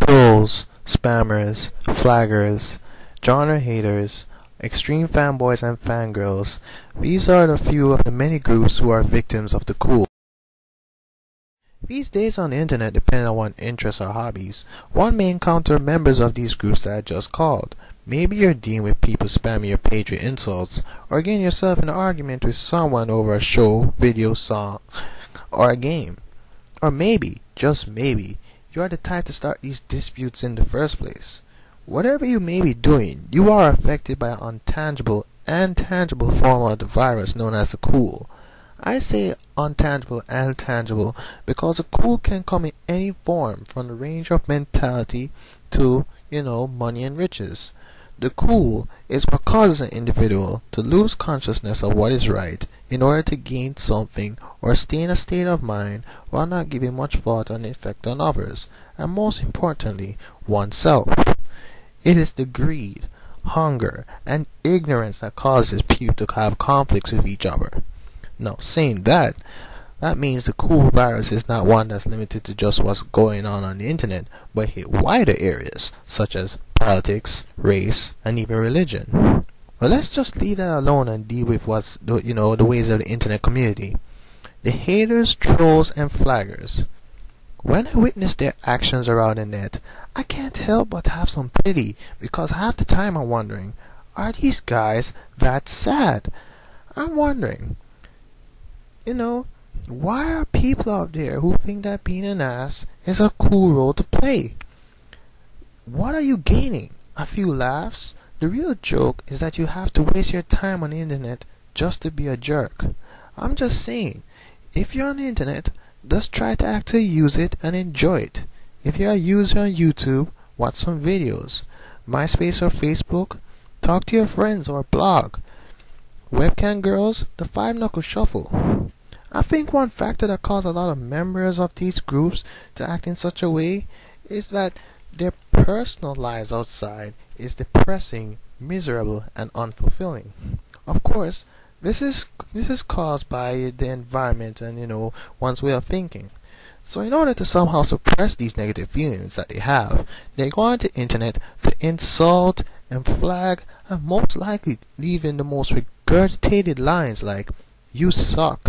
Trolls, spammers, flaggers, genre haters, extreme fanboys and fangirls. These are the few of the many groups who are victims of the cool. These days on the internet, depending on one's interests or hobbies, one may encounter members of these groups that I just called. Maybe you're dealing with people spamming your page with insults, or getting yourself in an argument with someone over a show, video, song, or a game. Or maybe, just maybe, you are the type to start these disputes in the first place. Whatever you may be doing, you are affected by an untangible and tangible form of the virus known as the cool. I say untangible and tangible because the cool can come in any form, from the range of mentality to, money and riches. The cool is what causes an individual to lose consciousness of what is right in order to gain something or stay in a state of mind while not giving much thought on the effect on others, and most importantly, oneself. It is the greed, hunger, and ignorance that causes people to have conflicts with each other. Now, saying that means the cool virus is not one that's limited to just what's going on the internet, but hit wider areas such as politics, race, and even religion. Well, let's just leave that alone and deal with the ways of the internet community. The haters, trolls, and flaggers. When I witness their actions around the net, I can't help but have some pity, because half the time I'm wondering, are these guys that sad? I'm wondering, why are people out there who think that being an ass is a cool role to play? What are you gaining? A few laughs? The real joke is that you have to waste your time on the internet just to be a jerk. I'm just saying, if you're on the internet, just try to actually use it and enjoy it. If you're a user on YouTube, watch some videos. MySpace or Facebook, talk to your friends or blog. Webcam girls, the 5-knuckle shuffle. I think one factor that caused a lot of members of these groups to act in such a way is that their personal lives outside is depressing, miserable, and unfulfilling. Of course, this is caused by the environment and one's way of thinking. So in order to somehow suppress these negative feelings that they have, they go on the internet to insult and flag and most likely leave in the most regurgitated lines like, "You suck.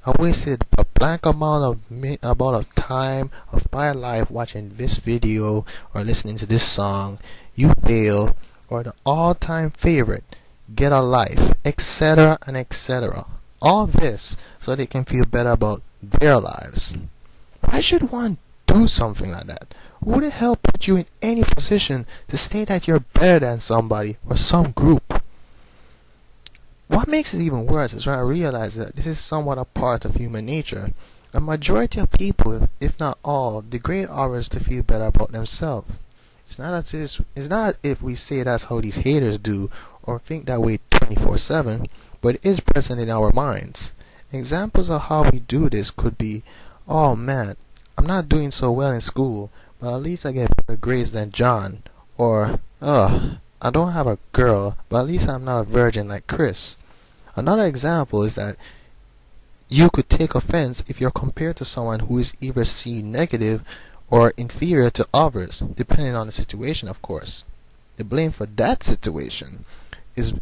I wasted a blank amount of time of my life watching this video or listening to this song. You fail," or the all-time favorite, "Get a life," etc. and etc. All this so they can feel better about their lives. Why should one do something like that? Who the hell put you in any position to state that you're better than somebody or some group? What makes it even worse is when I realize that this is somewhat a part of human nature. A majority of people, if not all, degrade others to feel better about themselves. It's not if we say that's how these haters do or think that way 24/7, but it is present in our minds. Examples of how we do this could be, "Oh man, I'm not doing so well in school, but at least I get better grades than John," or "I don't have a girl, but at least I'm not a virgin like Chris." Another example is that you could take offense if you're compared to someone who is either seen negative or inferior to others, depending on the situation, of course. The blame for that situation is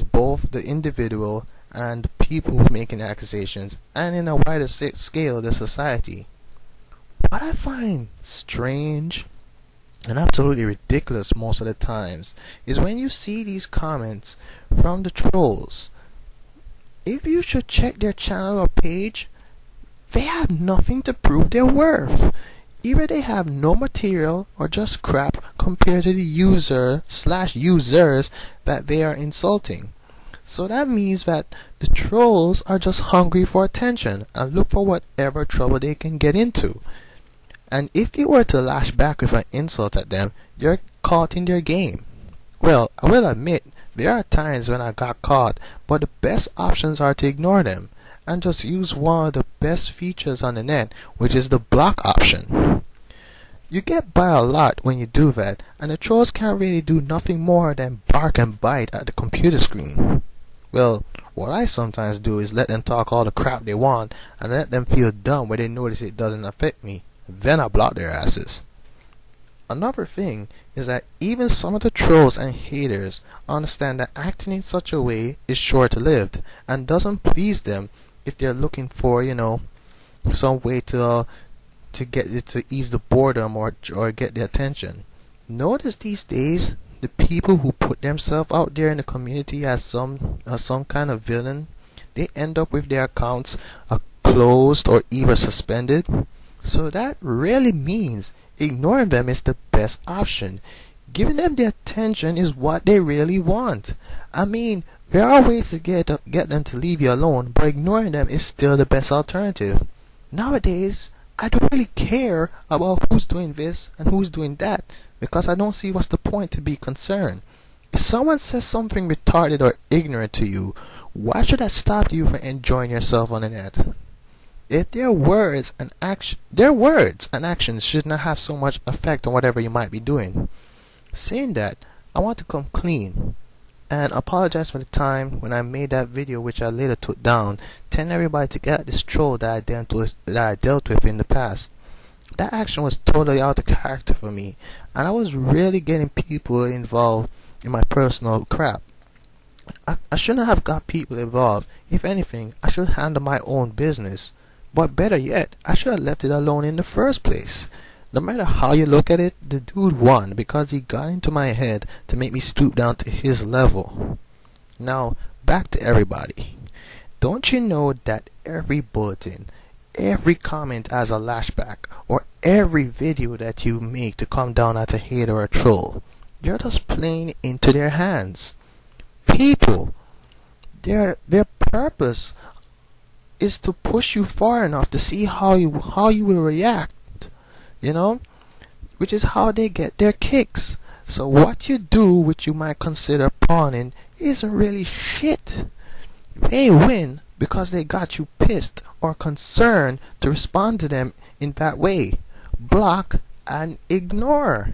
both the individual and the people who are making accusations, and in a wider scale, the society. What I find strange and absolutely ridiculous most of the times is when you see these comments from the trolls. If you should check their channel or page, they have nothing to prove their worth. Either they have no material or just crap compared to the user/users that they are insulting. So that means that the trolls are just hungry for attention and look for whatever trouble they can get into. And if you were to lash back with an insult at them, you're caught in their game. Well, I will admit, there are times when I got caught, but the best options are to ignore them and just use one of the best features on the net, which is the block option. You get by a lot when you do that, and the trolls can't really do nothing more than bark and bite at the computer screen. Well, what I sometimes do is let them talk all the crap they want and let them feel dumb when they notice it doesn't affect me. Then I block their asses. Another thing is that even some of the trolls and haters understand that acting in such a way is short-lived and doesn't please them if they're looking for, some way to get it to ease the boredom or get the attention. Notice these days the people who put themselves out there in the community as some kind of villain, they end up with their accounts closed or even suspended. So that really means ignoring them is the best option. Giving them the attention is what they really want. I mean, there are ways to get them to leave you alone, but ignoring them is still the best alternative. Nowadays, I don't really care about who's doing this and who's doing that, because I don't see what's the point to be concerned. If someone says something retarded or ignorant to you, why should that stop you from enjoying yourself on the net? If their words and actions should not have so much effect on whatever you might be doing. Saying that, I want to come clean and apologize for the time when I made that video, which I later took down, telling everybody to get this troll that I dealt with in the past. That action was totally out of character for me, and I was really getting people involved in my personal crap. I shouldn't have got people involved. If anything, I should handle my own business. But better yet, I should have left it alone in the first place. No matter how you look at it, the dude won because he got into my head to make me stoop down to his level. Now, back to everybody. Don't you know that every bulletin, every comment as a lashback, or every video that you make to come down at a hater or a troll, you're just playing into their hands. People, their purpose is to push you far enough to see how you will react, which is how they get their kicks. So what you do, which you might consider pawning, isn't really shit. They win because they got you pissed or concerned to respond to them in that way. Block and ignore.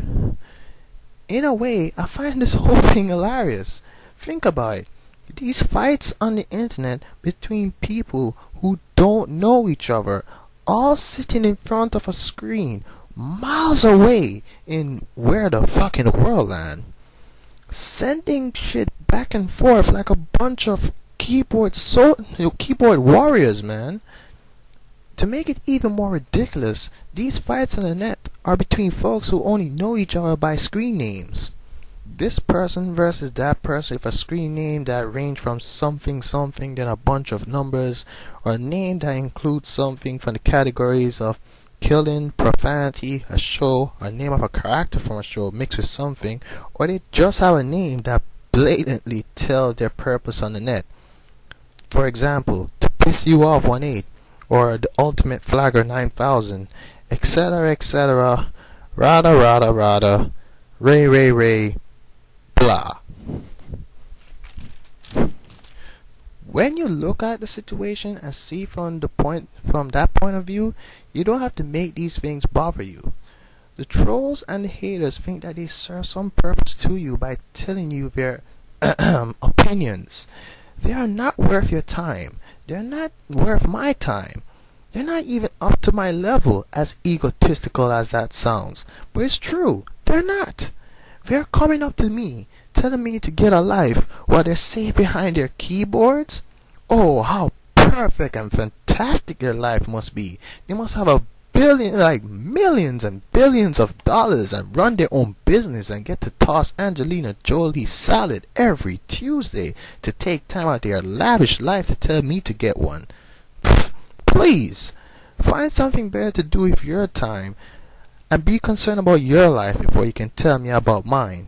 In a way, I find this whole thing hilarious. Think about it. These fights on the internet between people who don't know each other, all sitting in front of a screen, miles away in where the fucking world land, sending shit back and forth like a bunch of keyboard warriors, man. To make it even more ridiculous, these fights on the net are between folks who only know each other by screen names. This person versus that person with a screen name that range from something then a bunch of numbers, or a name that includes something from the categories of killing, profanity, a show, or name of a character from a show mixed with something, or they just have a name that blatantly tell their purpose on the net. For example, to piss you off 1-8, or the ultimate flagger 9000, etc., rada, ray, blah. When you look at the situation and see from that point of view, you don't have to make these things bother you. The trolls and the haters think that they serve some purpose to you by telling you their opinions. They are not worth your time. They're not worth my time. They're not even up to my level, as egotistical as that sounds. But it's true. They're not. They're coming up to me, telling me to get a life while they're safe behind their keyboards. Oh, how perfect and fantastic their life must be. They must have millions and billions of dollars and run their own business and get to toss Angelina Jolie salad every Tuesday to take time out of their lavish life to tell me to get one. Pfft, please, find something better to do with your time and be concerned about your life before you can tell me about mine.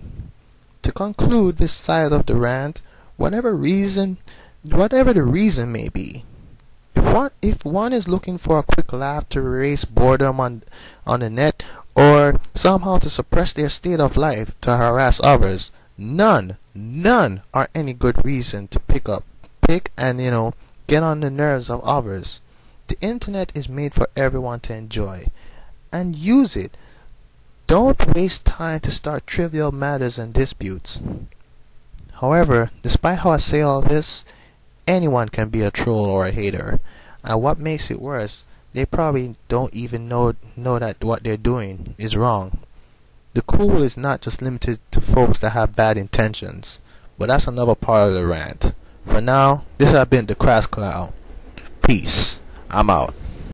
To conclude this side of the rant, whatever the reason may be, if one is looking for a quick laugh to erase boredom on the net, or somehow to suppress their state of life to harass others, none are any good reason to pick and get on the nerves of others. The internet is made for everyone to enjoy, and use it. Don't waste time to start trivial matters and disputes. However, despite how I say all this, anyone can be a troll or a hater. And what makes it worse, they probably don't even know that what they're doing is wrong. The cool world is not just limited to folks that have bad intentions, but that's another part of the rant. For now, this has been the Crass Clown. Peace. I'm out.